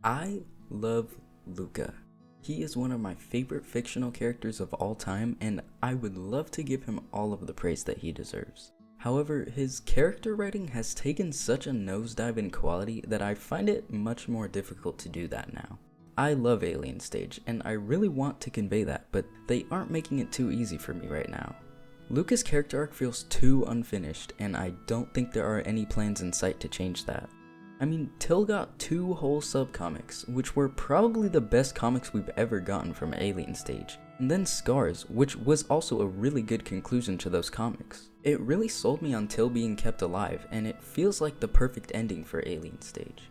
I love Luka. He is one of my favorite fictional characters of all time, and I would love to give him all of the praise that he deserves. However, his character writing has taken such a nosedive in quality that I find it much more difficult to do that now. I love Alien Stage, and I really want to convey that, but they aren't making it too easy for me right now. Luka's character arc feels too unfinished, and I don't think there are any plans in sight to change that. I mean, Till got 2 whole subcomics, which were probably the best comics we've ever gotten from Alien Stage, and then Scars, which was also a really good conclusion to those comics. It really sold me on Till being kept alive, and it feels like the perfect ending for Alien Stage.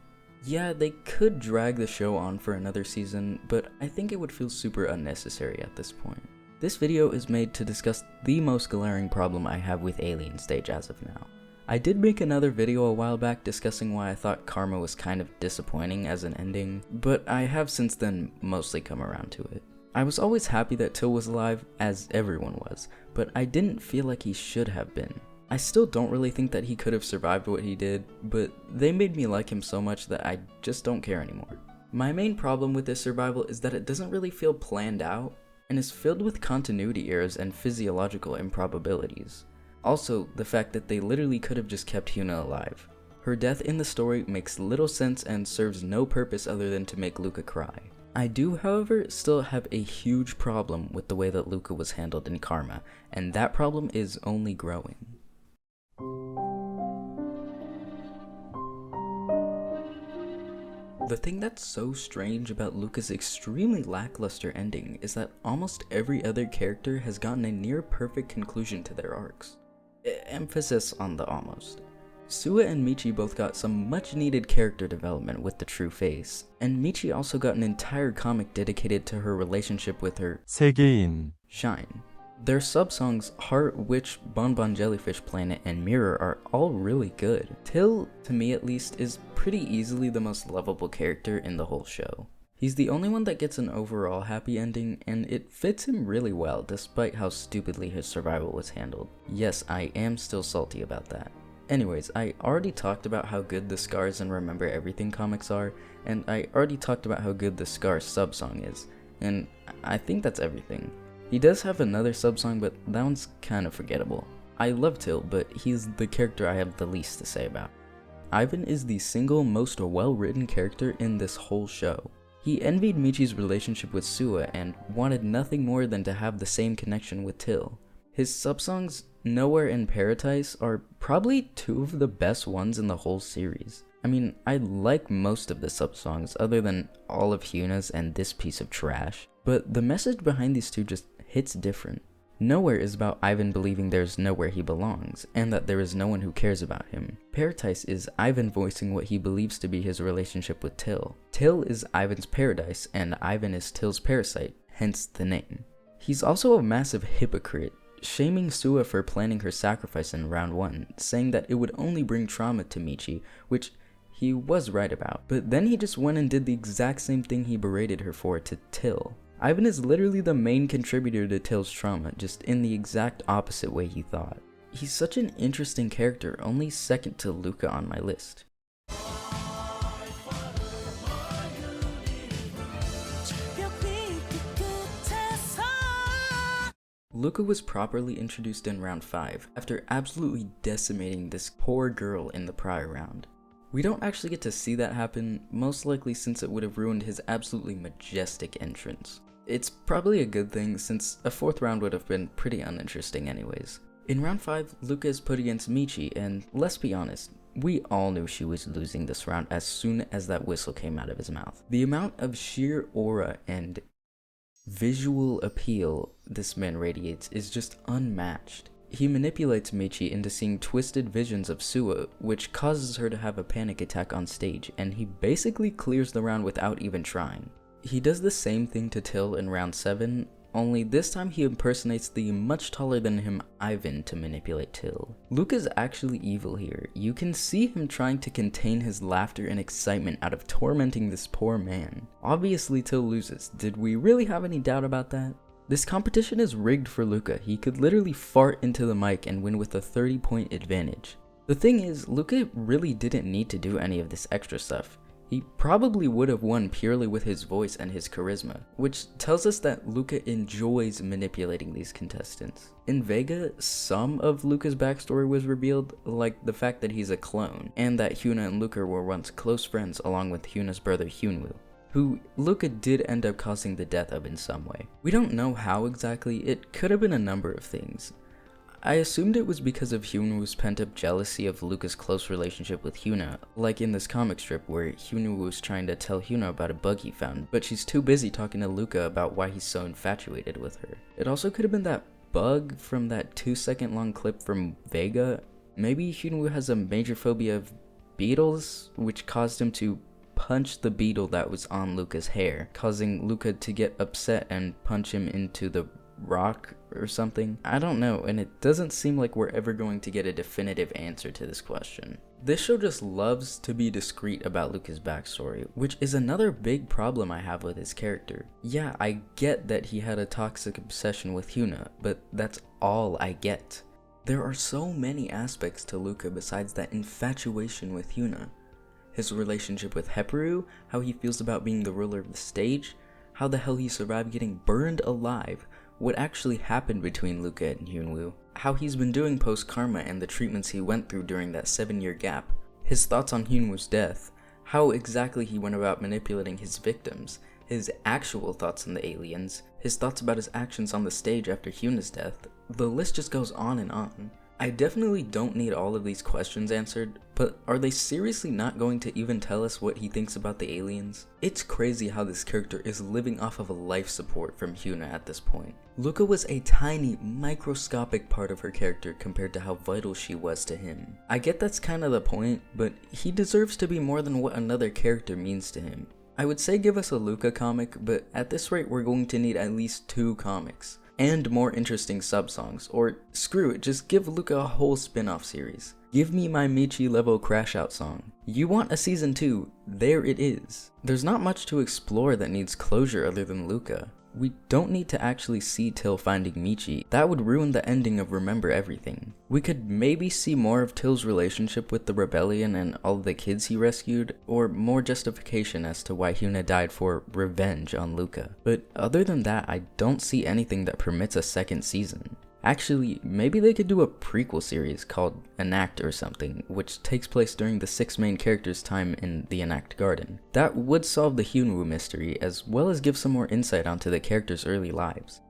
Yeah, they could drag the show on for another season, but I think it would feel super unnecessary at this point. This video is made to discuss the most glaring problem I have with Alien Stage as of now. I did make another video a while back discussing why I thought Karma was kind of disappointing as an ending, but I have since then mostly come around to it. I was always happy that Till was alive, as everyone was, but I didn't feel like he should have been. I still don't really think that he could have survived what he did, but they made me like him so much that I just don't care anymore. My main problem with this survival is that it doesn't really feel planned out, and is filled with continuity errors and physiological improbabilities. Also, the fact that they literally could have just kept Hyuna alive. Her death in the story makes little sense and serves no purpose other than to make Luka cry. I do, however, still have a huge problem with the way that Luka was handled in Karma, and that problem is only growing. The thing that's so strange about Luka's extremely lackluster ending is that almost every other character has gotten a near perfect conclusion to their arcs. Emphasis on the almost. Sua and Michi both got some much needed character development with the true face, and Michi also got an entire comic dedicated to her relationship with her 세계인 Shine. Their sub-songs Heart, Witch, Bonbon Jellyfish Planet, and Mirror are all really good. Till, to me at least, is pretty easily the most lovable character in the whole show. He's the only one that gets an overall happy ending, and it fits him really well despite how stupidly his survival was handled. Yes, I am still salty about that. Anyways, I already talked about how good the Scars and Remember Everything comics are, and I already talked about how good the Scars sub-song is, and I think that's everything. He does have another sub-song, but that one's kind of forgettable. I love Till, but he's the character I have the least to say about. Ivan is the single most well-written character in this whole show. He envied Michi's relationship with Sua and wanted nothing more than to have the same connection with Till. His sub-songs, Nowhere and Paradise, are probably 2 of the best ones in the whole series. I mean, I like most of the sub-songs other than all of Hyuna's and this piece of trash, but the message behind these 2 just hits different. Nowhere is about Ivan believing there's nowhere he belongs, and that there is no one who cares about him. Paradise is Ivan voicing what he believes to be his relationship with Till. Till is Ivan's paradise, and Ivan is Till's parasite, hence the name. He's also a massive hypocrite, shaming Sua for planning her sacrifice in round 1, saying that it would only bring trauma to Michi, which he was right about, but then he just went and did the exact same thing he berated her for to Till. Ivan is literally the main contributor to Till's trauma, just in the exact opposite way he thought. He's such an interesting character, only second to Luka on my list. Luka was properly introduced in round 5, after absolutely decimating this poor girl in the prior round. We don't actually get to see that happen, most likely since it would have ruined his absolutely majestic entrance. It's probably a good thing, since a 4th round would have been pretty uninteresting anyways. In round 5, Luka is put against Michi, and let's be honest, we all knew she was losing this round as soon as that whistle came out of his mouth. The amount of sheer aura and visual appeal this man radiates is just unmatched. He manipulates Michi into seeing twisted visions of Sua, which causes her to have a panic attack on stage, and he basically clears the round without even trying. He does the same thing to Till in round 7, only this time he impersonates the much taller than him Ivan to manipulate Till. Luka's actually evil here. You can see him trying to contain his laughter and excitement out of tormenting this poor man. Obviously Till loses. Did we really have any doubt about that? This competition is rigged for Luka. He could literally fart into the mic and win with a 30-point advantage. The thing is, Luka really didn't need to do any of this extra stuff. He probably would have won purely with his voice and his charisma, which tells us that Luka enjoys manipulating these contestants. In Vega, some of Luka's backstory was revealed, like the fact that he's a clone, and that Hyuna and Luka were once close friends along with Hyuna's brother Hyunwoo, who Luka did end up causing the death of in some way. We don't know how exactly, it could have been a number of things. I assumed it was because of Hyunwoo's pent-up jealousy of Luka's close relationship with Hyuna, like in this comic strip where Hyunwoo was trying to tell Hyuna about a bug he found, but she's too busy talking to Luka about why he's so infatuated with her. It also could have been that bug from that 2-second long clip from Vega. Maybe Hyunwoo has a major phobia of beetles, which caused him to punch the beetle that was on Luka's hair, causing Luka to get upset and punch him into the rock or something. I don't know, and it doesn't seem like we're ever going to get a definitive answer to this question. This show just loves to be discreet about Luka's backstory, which is another big problem I have with his character. Yeah, I get that he had a toxic obsession with Hyuna, but that's all I get. There are so many aspects to Luka besides that infatuation with Hyuna. His relationship with Haeparu, how he feels about being the ruler of the stage, how the hell he survived getting burned alive, what actually happened between Luka and Hyunwoo, how he's been doing post-karma and the treatments he went through during that 7-year gap, his thoughts on Hyunwoo's death, how exactly he went about manipulating his victims, his actual thoughts on the aliens, his thoughts about his actions on the stage after Hyuna's death. The list just goes on and on. I definitely don't need all of these questions answered, but are they seriously not going to even tell us what he thinks about the aliens? It's crazy how this character is living off of a life support from Hyuna at this point. Luka was a tiny, microscopic part of her character compared to how vital she was to him. I get that's kind of the point, but he deserves to be more than what another character means to him. I would say give us a Luka comic, but at this rate we're going to need at least 2 comics. And more interesting sub-songs, or screw it, just give Luka a whole spin-off series. Give me my Michi level crash out song. You want a season 2, there it is. There's not much to explore that needs closure other than Luka. We don't need to actually see Till finding Michi. That would ruin the ending of Remember Everything. We could maybe see more of Till's relationship with the rebellion and all the kids he rescued, or more justification as to why Hyuna died for revenge on Luka. But other than that, I don't see anything that permits a second season. Actually, maybe they could do a prequel series called Enact or something, which takes place during the 6 main characters' time in the Enact Garden. That would solve the Hyunwoo mystery, as well as give some more insight onto the characters' early lives.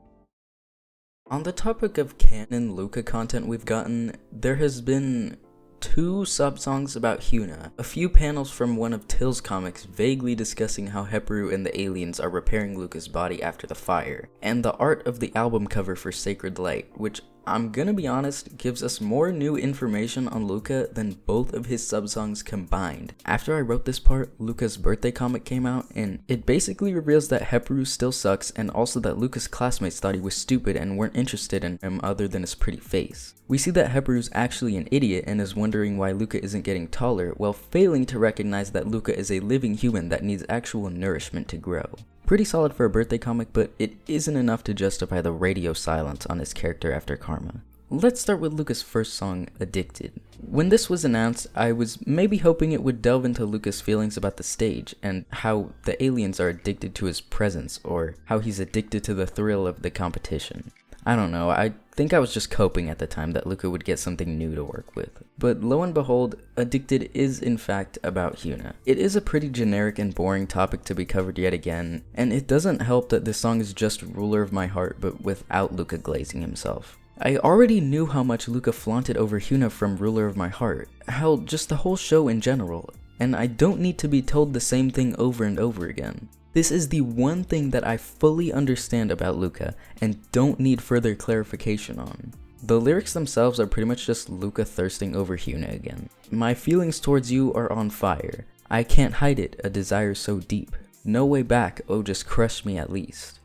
On the topic of canon Luka content we've gotten, there has been 2 sub-songs about Hyuna, a few panels from one of Till's comics vaguely discussing how Haeparu and the aliens are repairing Luka's body after the fire, and the art of the album cover for Sacred Light, which I'm gonna be honest, gives us more new information on Luka than both of his sub-songs combined. After I wrote this part, Luka's birthday comic came out, and it basically reveals that Haeparu still sucks, and also that Luka's classmates thought he was stupid and weren't interested in him other than his pretty face. We see that Haeparu's actually an idiot and is wondering why Luka isn't getting taller, while failing to recognize that Luka is a living human that needs actual nourishment to grow. Pretty solid for a birthday comic, but it isn't enough to justify the radio silence on his character after Karma. Let's start with Luka's first song, Addicted. When this was announced, I was maybe hoping it would delve into Luka's feelings about the stage, and how the aliens are addicted to his presence, or how he's addicted to the thrill of the competition. I don't know, I think I was just coping at the time that Luka would get something new to work with. But lo and behold, Addicted is in fact about Hyuna. It is a pretty generic and boring topic to be covered yet again, and it doesn't help that this song is just Ruler of My Heart but without Luka glazing himself. I already knew how much Luka flaunted over Hyuna from Ruler of My Heart, hell, just the whole show in general, and I don't need to be told the same thing over and over again. This is the one thing that I fully understand about Luka and don't need further clarification on. The lyrics themselves are pretty much just Luka thirsting over Hyuna again. My feelings towards you are on fire. I can't hide it, a desire so deep. No way back, oh just crush me at least.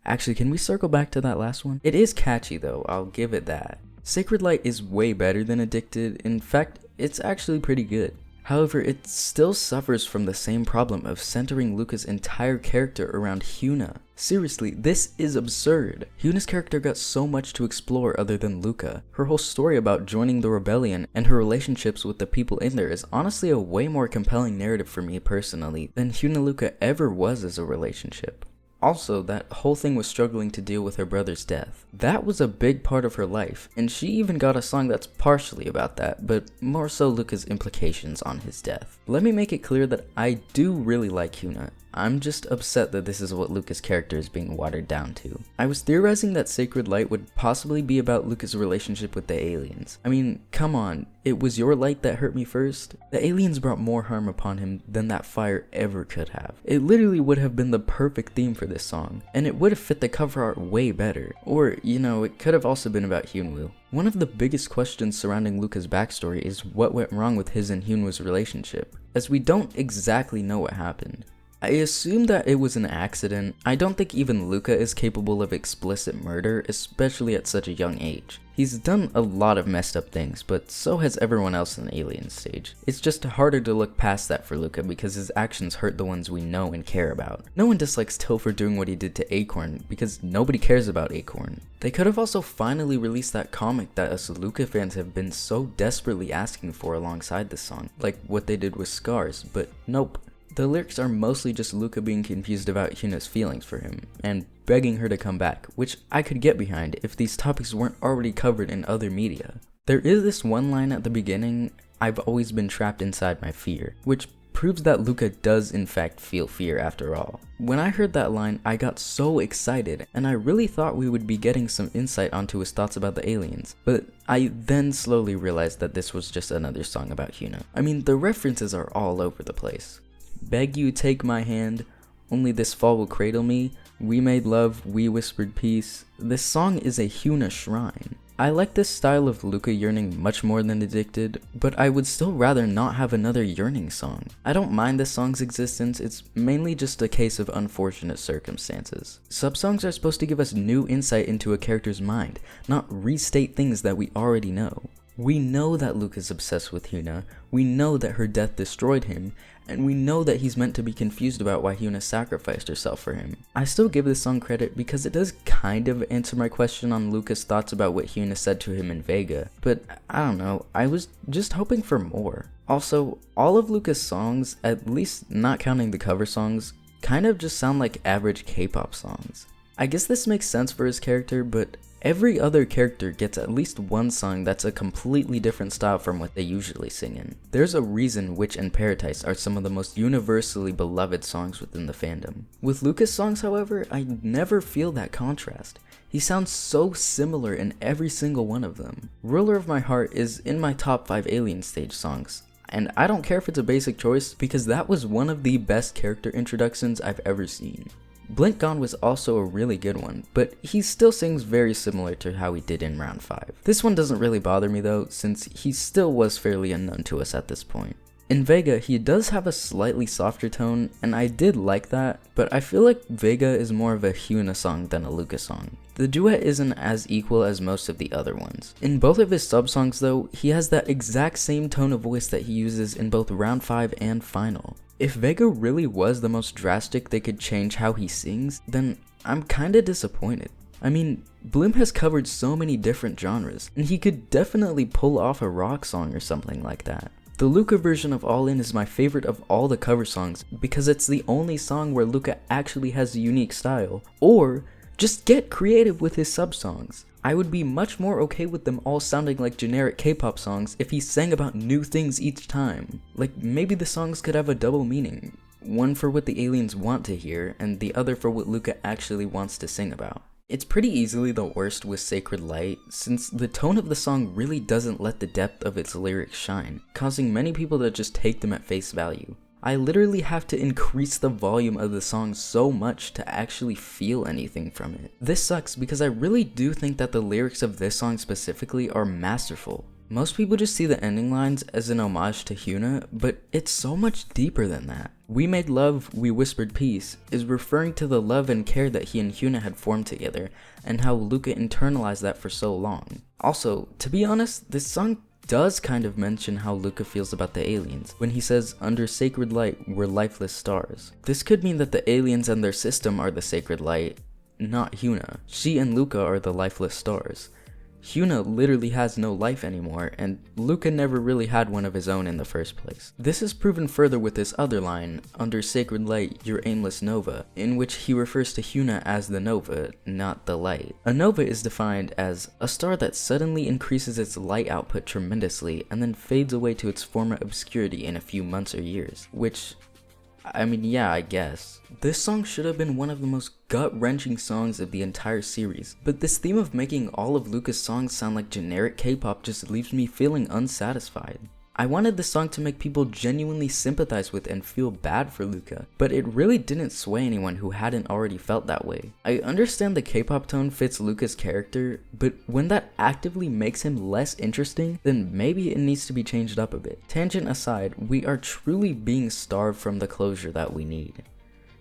Actually, can we circle back to that last one? It is catchy though, I'll give it that. Sacred Light is way better than Addicted. In fact, it's actually pretty good. However, it still suffers from the same problem of centering Luka's entire character around Hyuna. Seriously, this is absurd. Hyuna's character got so much to explore other than Luka. Her whole story about joining the rebellion and her relationships with the people in there is honestly a way more compelling narrative for me personally than Hyuna Luka ever was as a relationship. Also, that whole thing with struggling to deal with her brother's death. That was a big part of her life, and she even got a song that's partially about that, but more so Luka's implications on his death. Let me make it clear that I do really like Hyuna. I'm just upset that this is what Luka's character is being watered down to. I was theorizing that Sacred Light would possibly be about Luka's relationship with the aliens. I mean, come on, it was your light that hurt me first? The aliens brought more harm upon him than that fire ever could have. It literally would have been the perfect theme for this song, and it would have fit the cover art way better. Or, it could have also been about Hyunwoo. One of the biggest questions surrounding Luka's backstory is what went wrong with his and Hyunwoo's relationship, as we don't exactly know what happened. I assume that it was an accident. I don't think even Luka is capable of explicit murder, especially at such a young age. He's done a lot of messed up things, but so has everyone else in the Alien stage. It's just harder to look past that for Luka because his actions hurt the ones we know and care about. No one dislikes Till for doing what he did to Acorn because nobody cares about Acorn. They could have also finally released that comic that us Luka fans have been so desperately asking for alongside this song, like what they did with Scars, but nope. The lyrics are mostly just Luka being confused about Hyuna's feelings for him, and begging her to come back, which I could get behind if these topics weren't already covered in other media. There is this one line at the beginning, "I've always been trapped inside my fear," which proves that Luka does in fact feel fear after all. When I heard that line, I got so excited, and I really thought we would be getting some insight onto his thoughts about the aliens, but I then slowly realized that this was just another song about Hyuna. I mean, the references are all over the place. Beg you take my hand, only this fall will cradle me, we made love, we whispered peace. This song is a Hyuna shrine. I like this style of Luka yearning much more than Addicted, but I would still rather not have another yearning song. I don't mind this song's existence, it's mainly just a case of unfortunate circumstances. Subsongs are supposed to give us new insight into a character's mind, not restate things that we already know. We know that Luka's obsessed with Hyuna, we know that her death destroyed him, and we know that he's meant to be confused about why Hyuna sacrificed herself for him. I still give this song credit because it does kind of answer my question on Luka's thoughts about what Hyuna said to him in Vega, but I don't know, I was just hoping for more. Also, all of Luka's songs, at least not counting the cover songs, kind of just sound like average K-pop songs. I guess this makes sense for his character, but every other character gets at least one song that's a completely different style from what they usually sing in. There's a reason Witch and Paradise are some of the most universally beloved songs within the fandom. With Luka's songs, however, I never feel that contrast. He sounds so similar in every single one of them. Ruler of My Heart is in my top 5 Alien stage songs, and I don't care if it's a basic choice because that was one of the best character introductions I've ever seen. Blink Gone was also a really good one, but he still sings very similar to how he did in round 5. This one doesn't really bother me though, since he still was fairly unknown to us at this point. In Vega, he does have a slightly softer tone, and I did like that, but I feel like Vega is more of a Hyuna song than a Luka song. The duet isn't as equal as most of the other ones. In both of his sub-songs though, he has that exact same tone of voice that he uses in both round 5 and final. If Vega really was the most drastic they could change how he sings, then I'm kinda disappointed. I mean, Bloom has covered so many different genres, and he could definitely pull off a rock song or something like that. The Luka version of All In is my favorite of all the cover songs because it's the only song where Luka actually has a unique style, or just get creative with his sub-songs. I would be much more okay with them all sounding like generic K-pop songs if he sang about new things each time. Like, maybe the songs could have a double meaning. One for what the aliens want to hear, and the other for what Luka actually wants to sing about. It's pretty easily the worst with Sacred Light, since the tone of the song really doesn't let the depth of its lyrics shine, causing many people to just take them at face value. I literally have to increase the volume of the song so much to actually feel anything from it. This sucks because I really do think that the lyrics of this song specifically are masterful. Most people just see the ending lines as an homage to Hyuna, but it's so much deeper than that. We made love, we whispered peace is referring to the love and care that he and Hyuna had formed together, and how Luka internalized that for so long. Also, to be honest, this song does kind of mention how Luka feels about the aliens, when he says, "Under sacred light, we're lifeless stars." This could mean that the aliens and their system are the sacred light, not Hyuna. She and Luka are the lifeless stars. Hyuna literally has no life anymore, and Luka never really had one of his own in the first place. This is proven further with this other line, "Under sacred light, your aimless nova," in which he refers to Hyuna as the nova, not the light. A nova is defined as a star that suddenly increases its light output tremendously and then fades away to its former obscurity in a few months or years, which, I mean, yeah, I guess. This song should have been one of the most gut-wrenching songs of the entire series, but this theme of making all of Luka's songs sound like generic K-pop just leaves me feeling unsatisfied. I wanted this song to make people genuinely sympathize with and feel bad for Luka, but it really didn't sway anyone who hadn't already felt that way. I understand the K-pop tone fits Luka's character, but when that actively makes him less interesting, then maybe it needs to be changed up a bit. Tangent aside, we are truly being starved from the closure that we need.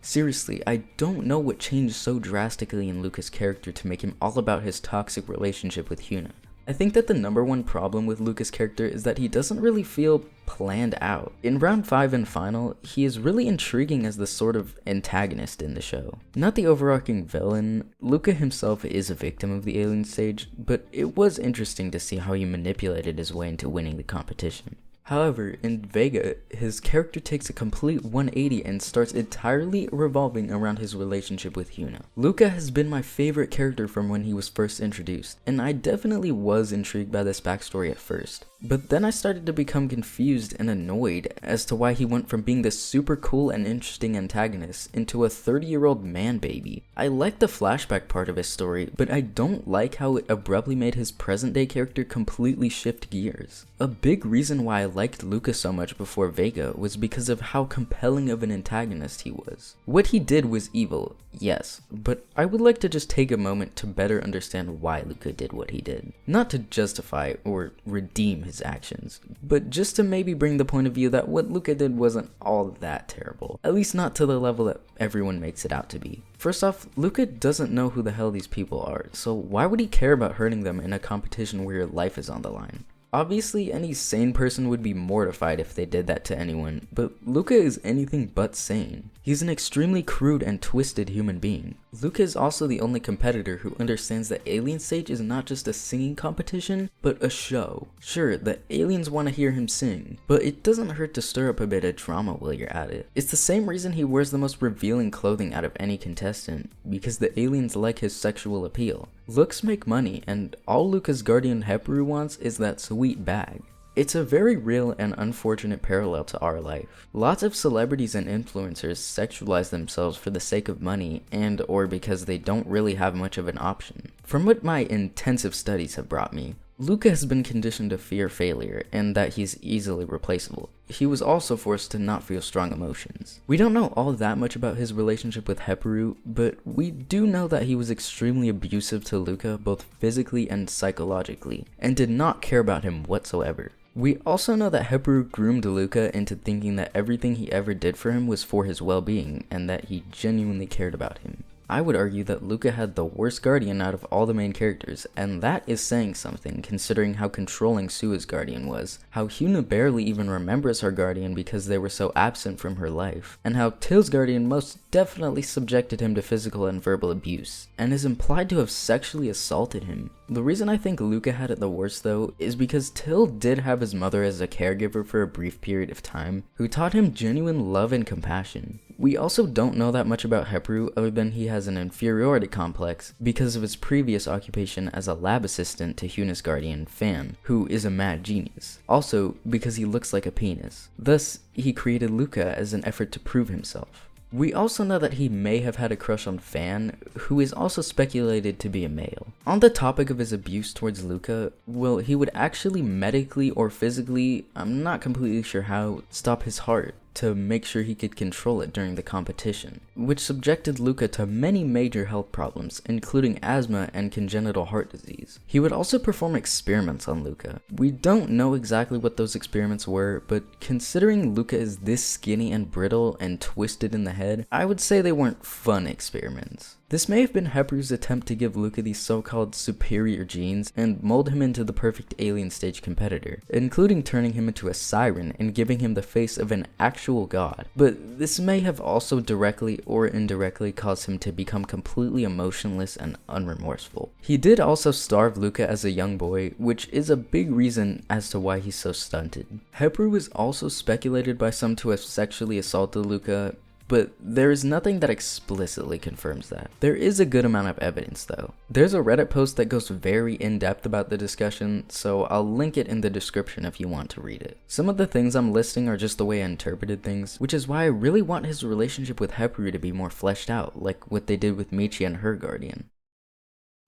Seriously, I don't know what changed so drastically in Luka's character to make him all about his toxic relationship with Hyuna. I think that the number one problem with Luka's character is that he doesn't really feel planned out. In round 5 and final, he is really intriguing as the sort of antagonist in the show. Not the overarching villain, Luka himself is a victim of the alien stage, but it was interesting to see how he manipulated his way into winning the competition. However, in Vega, his character takes a complete 180 and starts entirely revolving around his relationship with Hyuna. Luka has been my favorite character from when he was first introduced, and I definitely was intrigued by this backstory at first. But then I started to become confused and annoyed as to why he went from being this super cool and interesting antagonist into a 30-year-old man baby. I like the flashback part of his story, but I don't like how it abruptly made his present-day character completely shift gears. A big reason why I liked Luka so much before Vega was because of how compelling of an antagonist he was. What he did was evil, yes, but I would like to just take a moment to better understand why Luka did what he did. Not to justify or redeem his actions, but just to maybe bring the point of view that what Luka did wasn't all that terrible, at least not to the level that everyone makes it out to be. First off, Luka doesn't know who the hell these people are, so why would he care about hurting them in a competition where your life is on the line? Obviously, any sane person would be mortified if they did that to anyone, but Luka is anything but sane. He's an extremely crude and twisted human being. Luka is also the only competitor who understands that Alien Stage is not just a singing competition, but a show. Sure, the aliens want to hear him sing, but it doesn't hurt to stir up a bit of drama while you're at it. It's the same reason he wears the most revealing clothing out of any contestant, because the aliens like his sexual appeal. Looks make money, and all Luka's guardian Heparu wants is that sweet bag. It's a very real and unfortunate parallel to our life. Lots of celebrities and influencers sexualize themselves for the sake of money and or because they don't really have much of an option. From what my intensive studies have brought me, Luka has been conditioned to fear failure and that he's easily replaceable. He was also forced to not feel strong emotions. We don't know all that much about his relationship with Heparu, but we do know that he was extremely abusive to Luka both physically and psychologically, and did not care about him whatsoever. We also know that Heparu groomed Luka into thinking that everything he ever did for him was for his well-being, and that he genuinely cared about him. I would argue that Luka had the worst guardian out of all the main characters, and that is saying something considering how controlling Sua's guardian was, how Hyuna barely even remembers her guardian because they were so absent from her life, and how Till's guardian most definitely subjected him to physical and verbal abuse, and is implied to have sexually assaulted him. The reason I think Luka had it the worst though, is because Till did have his mother as a caregiver for a brief period of time, who taught him genuine love and compassion. We also don't know that much about Heparu other than he has an inferiority complex because of his previous occupation as a lab assistant to Hyuna's guardian, Fan, who is a mad genius. Also, because he looks like a penis. Thus, he created Luka as an effort to prove himself. We also know that he may have had a crush on Fan, who is also speculated to be a male. On the topic of his abuse towards Luka, well, he would actually medically or physically, I'm not completely sure how, stop his heart. to make sure he could control it during the competition, which subjected Luka to many major health problems, including asthma and congenital heart disease. He would also perform experiments on Luka. We don't know exactly what those experiments were, but considering Luka is this skinny and brittle and twisted in the head, I would say they weren't fun experiments. This may have been Hepuru's attempt to give Luka these so-called superior genes and mold him into the perfect alien stage competitor, including turning him into a siren and giving him the face of an actual god. But this may have also directly or indirectly caused him to become completely emotionless and unremorseful. He did also starve Luka as a young boy, which is a big reason as to why he's so stunted. Hepuru was also speculated by some to have sexually assaulted Luka, but there is nothing that explicitly confirms that. There is a good amount of evidence though. There's a Reddit post that goes very in-depth about the discussion, so I'll link it in the description if you want to read it. Some of the things I'm listing are just the way I interpreted things, which is why I really want his relationship with Hepuru to be more fleshed out, like what they did with Michi and her guardian.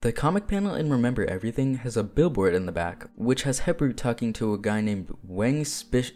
The comic panel in Remember Everything has a billboard in the back, which has Hepuru talking to a guy named Wang Spish.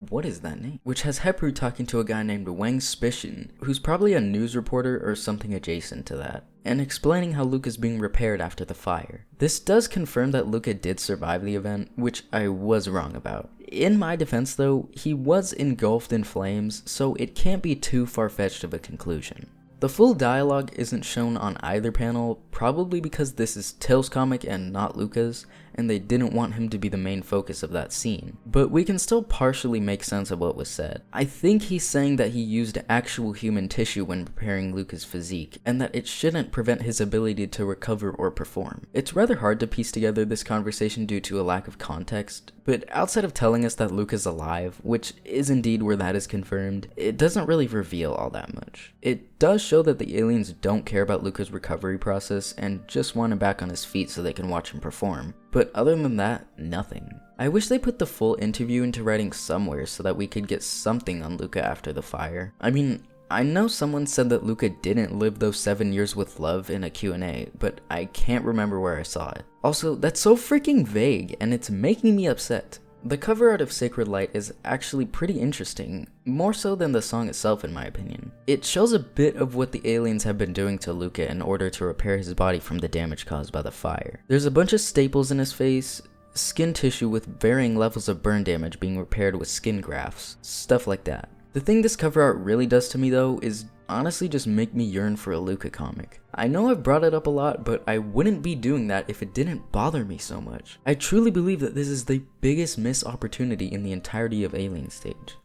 What is that name? Which has Hepuru talking to a guy named Wang Spishin, who's probably a news reporter or something adjacent to that, and explaining how Luka's being repaired after the fire. This does confirm that Luka did survive the event, which I was wrong about. In my defense though, he was engulfed in flames, so it can't be too far-fetched of a conclusion. The full dialogue isn't shown on either panel, probably because this is Till's comic and not Luka's, and they didn't want him to be the main focus of that scene. But we can still partially make sense of what was said. I think he's saying that he used actual human tissue when preparing Luka's physique, and that it shouldn't prevent his ability to recover or perform. It's rather hard to piece together this conversation due to a lack of context, but outside of telling us that Luka's alive, which is indeed where that is confirmed, it doesn't really reveal all that much. It does show that the aliens don't care about Luka's recovery process and just want him back on his feet so they can watch him perform. But other than that, nothing. I wish they put the full interview into writing somewhere so that we could get something on Luka after the fire. I mean, I know someone said that Luka didn't live those 7 years with love in a Q&A, but I can't remember where I saw it. Also, that's so freaking vague, and it's making me upset. The cover art of Sacred Light is actually pretty interesting, more so than the song itself in my opinion. It shows a bit of what the aliens have been doing to Luka in order to repair his body from the damage caused by the fire. There's a bunch of staples in his face, skin tissue with varying levels of burn damage being repaired with skin grafts, stuff like that. The thing this cover art really does to me though is honestly just make me yearn for a Luka comic. I know I've brought it up a lot, but I wouldn't be doing that if it didn't bother me so much. I truly believe that this is the biggest missed opportunity in the entirety of Alien Stage.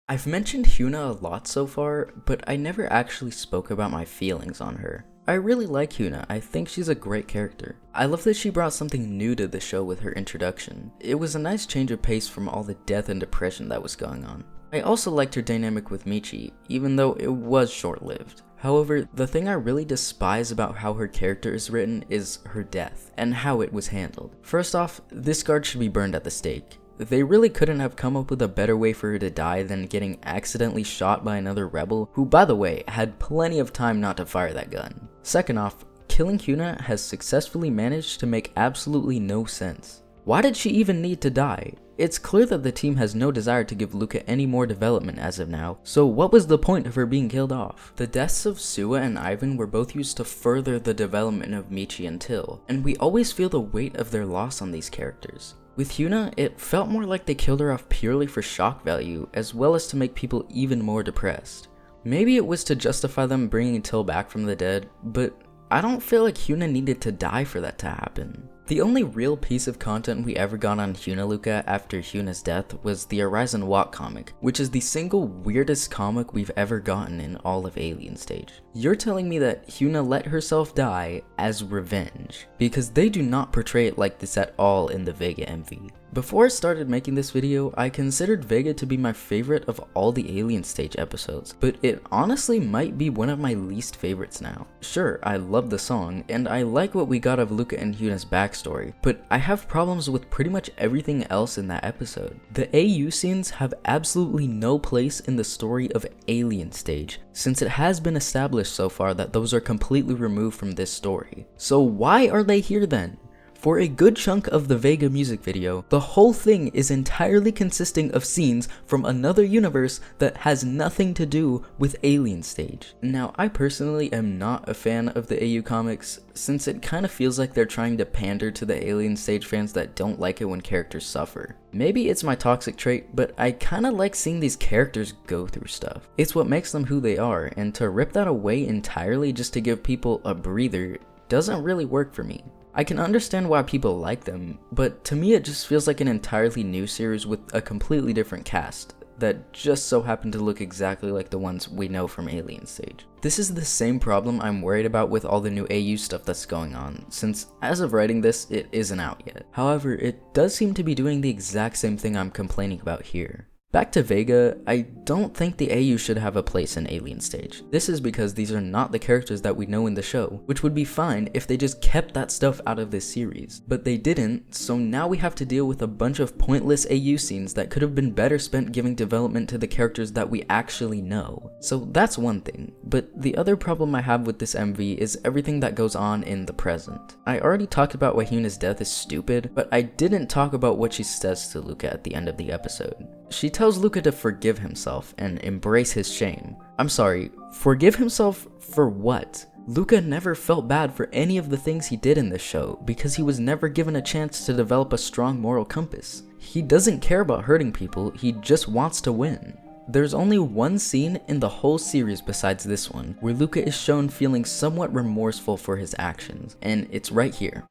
I've mentioned Hyuna a lot so far, but I never actually spoke about my feelings on her. I really like Hyuna, I think she's a great character. I love that she brought something new to the show with her introduction. It was a nice change of pace from all the death and depression that was going on. I also liked her dynamic with Michi, even though it was short-lived. However, the thing I really despise about how her character is written is her death, and how it was handled. First off, this guard should be burned at the stake. They really couldn't have come up with a better way for her to die than getting accidentally shot by another rebel, who by the way, had plenty of time not to fire that gun. Second off, killing Hyuna has successfully managed to make absolutely no sense. Why did she even need to die? It's clear that the team has no desire to give Luka any more development as of now, so what was the point of her being killed off? The deaths of Suwa and Ivan were both used to further the development of Michi and Till, and we always feel the weight of their loss on these characters. With Hyuna, it felt more like they killed her off purely for shock value, as well as to make people even more depressed. Maybe it was to justify them bringing Till back from the dead, but I don't feel like Hyuna needed to die for that to happen. The only real piece of content we ever got on Hyuna Luka after Hyuna's death was the Horizon Walk comic, which is the single weirdest comic we've ever gotten in all of Alien Stage. You're telling me that Hyuna let herself die as revenge, because they do not portray it like this at all in the Vega MV. Before I started making this video, I considered Vega to be my favorite of all the Alien Stage episodes, but it honestly might be one of my least favorites now. Sure, I love the song, and I like what we got of Luka and Hyuna's backstory, but I have problems with pretty much everything else in that episode. The AU scenes have absolutely no place in the story of Alien Stage, since it has been established so far that those are completely removed from this story. So why are they here then? For a good chunk of the Vega music video, the whole thing is entirely consisting of scenes from another universe that has nothing to do with Alien Stage. Now, I personally am not a fan of the AU comics, since it kind of feels like they're trying to pander to the Alien Stage fans that don't like it when characters suffer. Maybe it's my toxic trait, but I kinda like seeing these characters go through stuff. It's what makes them who they are, and to rip that away entirely just to give people a breather doesn't really work for me. I can understand why people like them, but to me it just feels like an entirely new series with a completely different cast that just so happen to look exactly like the ones we know from Alien Stage. This is the same problem I'm worried about with all the new AU stuff that's going on, since as of writing this, it isn't out yet. However, it does seem to be doing the exact same thing I'm complaining about here. Back to Vega, I don't think the AU should have a place in Alien Stage. This is because these are not the characters that we know in the show, which would be fine if they just kept that stuff out of this series. But they didn't, so now we have to deal with a bunch of pointless AU scenes that could have been better spent giving development to the characters that we actually know. So that's one thing, but the other problem I have with this MV is everything that goes on in the present. I already talked about why Hyuna's death is stupid, but I didn't talk about what she says to Luka at the end of the episode. She tells Luka to forgive himself and embrace his shame. I'm sorry, forgive himself for what? Luka never felt bad for any of the things he did in this show because he was never given a chance to develop a strong moral compass. He doesn't care about hurting people, he just wants to win. There's only one scene in the whole series besides this one where Luka is shown feeling somewhat remorseful for his actions, and it's right here.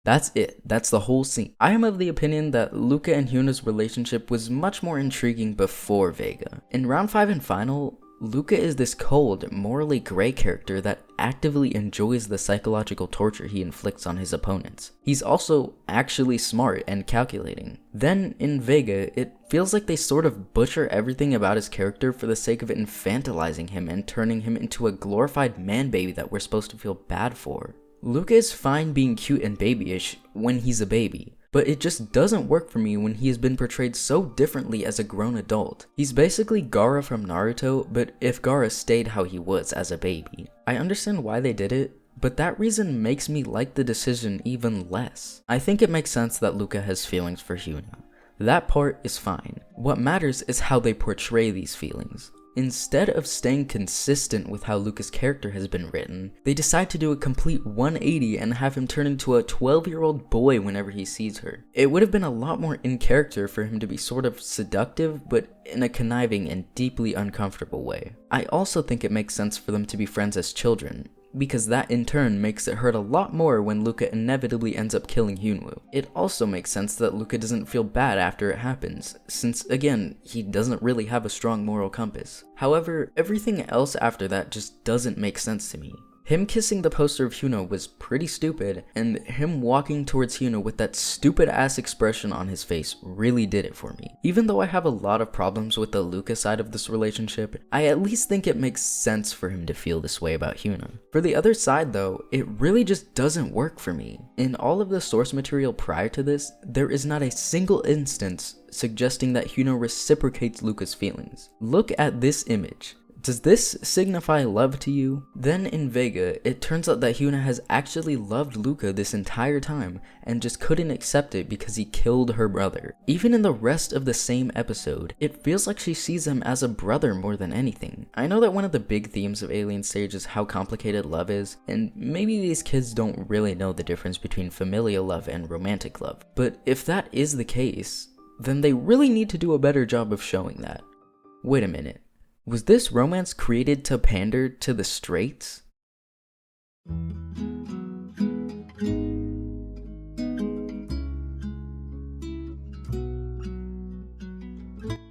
That's it, that's the whole scene. I am of the opinion that Luka and Hyuna's relationship was much more intriguing before Vega. In round 5 and final, Luka is this cold, morally gray character that actively enjoys the psychological torture he inflicts on his opponents. He's also actually smart and calculating. Then, in Vega, it feels like they sort of butcher everything about his character for the sake of infantilizing him and turning him into a glorified man-baby that we're supposed to feel bad for. Luka is fine being cute and babyish when he's a baby, but it just doesn't work for me when he has been portrayed so differently as a grown adult. He's basically Gaara from Naruto, but if Gaara stayed how he was as a baby. I understand why they did it, but that reason makes me like the decision even less. I think it makes sense that Luka has feelings for Hyuna. That part is fine. What matters is how they portray these feelings. Instead of staying consistent with how Luka's character has been written, they decide to do a complete 180 and have him turn into a 12-year-old boy whenever he sees her. It would have been a lot more in character for him to be sort of seductive, but in a conniving and deeply uncomfortable way. I also think it makes sense for them to be friends as children, because that in turn makes it hurt a lot more when Luka inevitably ends up killing Hyunwoo. It also makes sense that Luka doesn't feel bad after it happens, since again, he doesn't really have a strong moral compass. However, everything else after that just doesn't make sense to me. Him kissing the poster of Hyuna was pretty stupid, and him walking towards Hyuna with that stupid ass expression on his face really did it for me. Even though I have a lot of problems with the Luka side of this relationship, I at least think it makes sense for him to feel this way about Hyuna. For the other side though, it really just doesn't work for me. In all of the source material prior to this, there is not a single instance suggesting that Hyuna reciprocates Luka's feelings. Look at this image. Does this signify love to you? Then in Vega, it turns out that Hyuna has actually loved Luka this entire time and just couldn't accept it because he killed her brother. Even in the rest of the same episode, it feels like she sees him as a brother more than anything. I know that one of the big themes of Alien Stage is how complicated love is, and maybe these kids don't really know the difference between familial love and romantic love. But if that is the case, then they really need to do a better job of showing that. Wait a minute. Was this romance created to pander to the straights?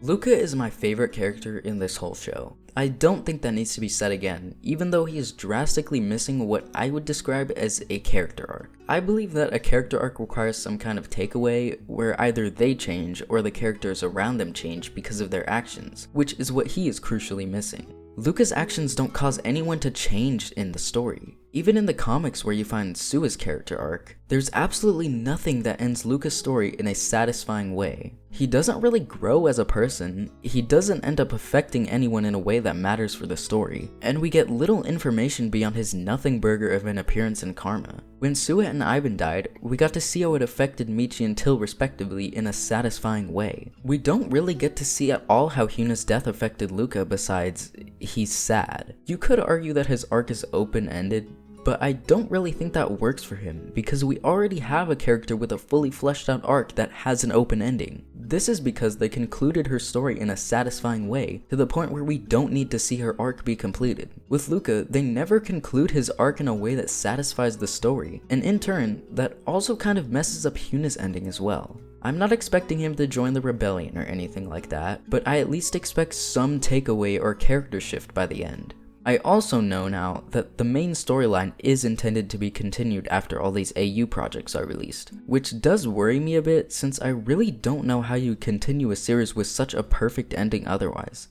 Luka is my favorite character in this whole show. I don't think that needs to be said again, even though he is drastically missing what I would describe as a character arc. I believe that a character arc requires some kind of takeaway where either they change or the characters around them change because of their actions, which is what he is crucially missing. Luka's actions don't cause anyone to change in the story. Even in the comics where you find Sua's character arc, there's absolutely nothing that ends Luka's story in a satisfying way. He doesn't really grow as a person, he doesn't end up affecting anyone in a way that matters for the story, and we get little information beyond his nothing burger of an appearance in Karma. When Sua and Ivan died, we got to see how it affected Michi and Till respectively in a satisfying way. We don't really get to see at all how Hyuna's death affected Luka besides, he's sad. You could argue that his arc is open-ended, but I don't really think that works for him, because we already have a character with a fully fleshed out arc that has an open ending. This is because they concluded her story in a satisfying way, to the point where we don't need to see her arc be completed. With Luka, they never conclude his arc in a way that satisfies the story, and in turn, that also kind of messes up Hyuna's ending as well. I'm not expecting him to join the rebellion or anything like that, but I at least expect some takeaway or character shift by the end. I also know now that the main storyline is intended to be continued after all these AU projects are released, which does worry me a bit since I really don't know how you continue a series with such a perfect ending otherwise.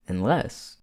Unless...